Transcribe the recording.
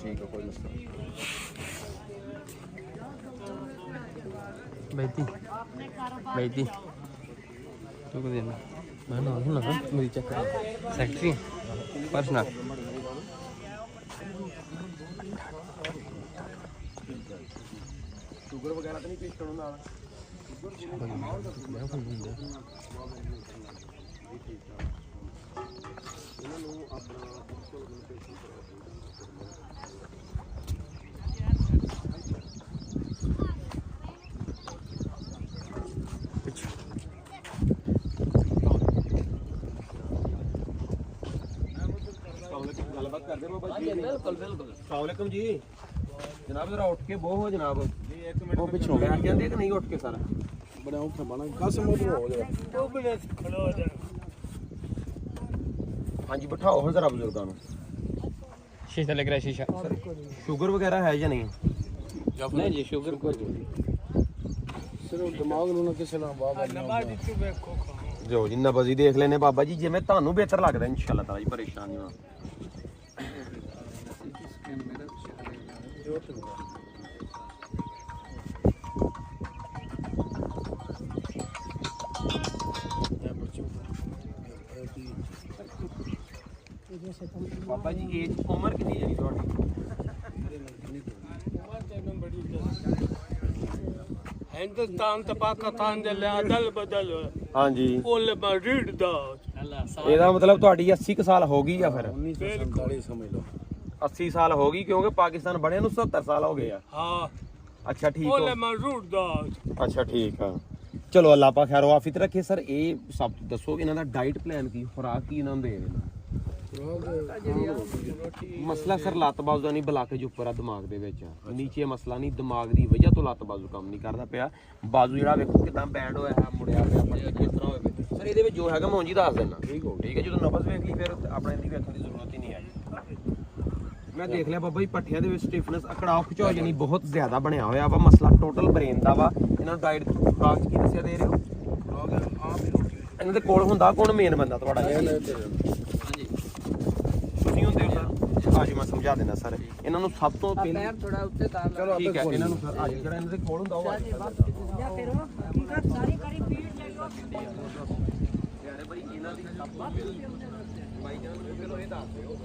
ठीक है कोई मसला नहीं। बैठी बैठी तो को देना मैं ना हूं ना मेरी चेक कर सेक्रेटरी पर्सनल शुगर वगैरह तो नहीं पेश करो ना गलबात कर दे बाबा जी बिल्कुल बिल्कुल अस्सलाम वालेकुम जी जनाब जरा उठ के बो हो जनाब जी एक मिनट वो पिछो बैठ जाते कि नहीं उठ के सारा बड़ा उठा बना कसम हो जाए तो बले खड़ा हो जाए हां जी बिठाओ हो जरा बुजुर्गों को शीशा लग रहा है शीशा शुगर वगैरह है या नहीं नहीं जी शुगर को सिर्फ दिमाग ਨੂੰ ਨਾ ਕਿਸੇ ਨਾਲ ਬਾਬਾ ਨਮਾਜ਼ ਵਿੱਚ ਵੇਖੋ ਜੋ ਜਿੰਨਾ ਬਜ਼ੀ ਦੇਖ ਲੈਨੇ ਬਾਬਾ ਜੀ ਜਿਵੇਂ ਤੁਹਾਨੂੰ ਬਿਹਤਰ ਲੱਗਦਾ ਇਨਸ਼ਾਅੱਲਾ ਤਾਲਾ ਜੀ ਪਰੇਸ਼ਾਨ ਨਹੀਂ ਹੋਣਾ बाबा जी एज उम्र कितनी है ਤੁਹਾਡੀ हिंदुस्तान तो पाकिस्तान दे अदल बदल हाँ जी ओल मैड्रिड दा ਇਹਦਾ ਮਤਲਬ ਤੁਹਾਡੀ 80 ਕੁ ਸਾਲ ਹੋ ਗਈ ਆ ਫਿਰ 1947 ਸਮਝ ਲਓ 80 ਸਾਲ ਹੋ ਗਈ ਕਿਉਂਕਿ ਪਾਕਿਸਤਾਨ ਬਣੇ ਨੂੰ 70 ਸਾਲ ਹੋ ਗਏ ਆ हाँ ਅੱਛਾ ਠੀਕ ओल ਹੋ मैड्रिड दा ਅੱਛਾ ਠੀਕ ਆ ਚਲੋ ਅੱਲਾਹ ਪਾਕ ਖੈਰ ਵਾਫੀਤ ਰੱਖੇ ਸਰ ਇਹ ਸਭ ਦੱਸੋ ਇਹਨਾਂ ਦਾ ਡਾਈਟ ਪਲਾਨ ਕੀ ਖੁਰਾਕ ਕੀ ਇਹਨਾਂ ਨੂੰ ਦੇ ਦੇਣਾ ਮਸਲਾ ਸਰ ਲੱਤ ਬਾਜ਼ੂ ਦਾ ਨਹੀਂ ਬਲਾਕੇ ਜੋ ਉੱਪਰ ਆ ਦਿਮਾਗ ਦੇ ਵਿੱਚ ਨੀਚੇ ਮਸਲਾ ਨਹੀਂ ਦਿਮਾਗ ਦੀ ਵਜ੍ਹਾ ਤੋਂ ਲੱਤ ਬਾਜ਼ੂ ਕੰਮ ਨਹੀਂ ਕਰਦਾ ਪਿਆ ਬਾਜ਼ੂ ਜਿਹੜਾ ਵੇਖੋ ਕਿਦਾਂ ਬੈਂਡ ਹੋਇਆ ਹੈ ਮੁੜਿਆ ਪਿਆ ਪੱਟੀ ਕਿਸ ਤਰ੍ਹਾਂ ਹੋਵੇ ਸਰ ਇਹਦੇ ਵਿੱਚ ਜੋ ਹੈਗਾ ਮੈਂ ਉਂਝ ਦੱਸ ਦਿੰਦਾ ਠੀਕ ਹੈ ਜਦੋਂ ਨਬਜ਼ ਵੇਖ ਲਈ ਫਿਰ ਆਪਣੇ ਇਹਦੀ ਵੇਖਣ ਦੀ ਜ਼ਰੂਰਤ ਹੀ ਨਹੀਂ ਹੈ ਮੈਂ ਦੇਖ ਲਿਆ ਬਾਬਾ ਜੀ ਪੱਠਿਆਂ ਦੇ ਵਿੱਚ ਸਟਿਫਨੈਸ ਅਕੜਾਓ ਖਿਚਾਓ ਜਾਨੀ ਬਹੁਤ ਜ਼ਿਆਦਾ ਬਣਿਆ ਹੋਇਆ ਵਾ ਮਸਲਾ ਟੋਟਲ ਬ੍ਰੇਨ ਦਾ ਵਾ ਇਹਨਾਂ ਨੂੰ ਡਾਈਟ ਖੁਰਾਕ ਕੀ ਦੱਸਿਆ ਦੇ ਰਹੇ ਹੋ ਇਹਨਾਂ ਦੇ ਕੋਲ ਹੁੰਦਾ ਕੌਣ ਮੇਨ ਬੰਦਾ ਤੁਹਾਡਾ ਤੁਸੀਂ ਹੁੰਦੇ ਹੋ ਸਰ ਅੱਜ ਮੈਂ ਸਮਝਾ ਦੇਣਾ ਸਰ ਇਹਨਾਂ ਨੂੰ ਸਭ ਤੋਂ ਪਹਿਲਾਂ थोड़ा ਉੱਤੇ ਤਾਰ ਚਲੋ ਠੀਕ ਹੈ ਇਹਨਾਂ ਨੂੰ ਸਰ ਅੱਜ ਜਿਹੜਾ ਇਹਨਾਂ ਦੇ ਕੋਲ ਹੁੰਦਾ ਉਹ ਯਾਰੇ ਬਈ ਇਹਨਾਂ ਦੀ ਬਾਈ ਜਾਨ ਨੂੰ ਫਿਰ ਇਹ ਦੱਸ ਦਿਓ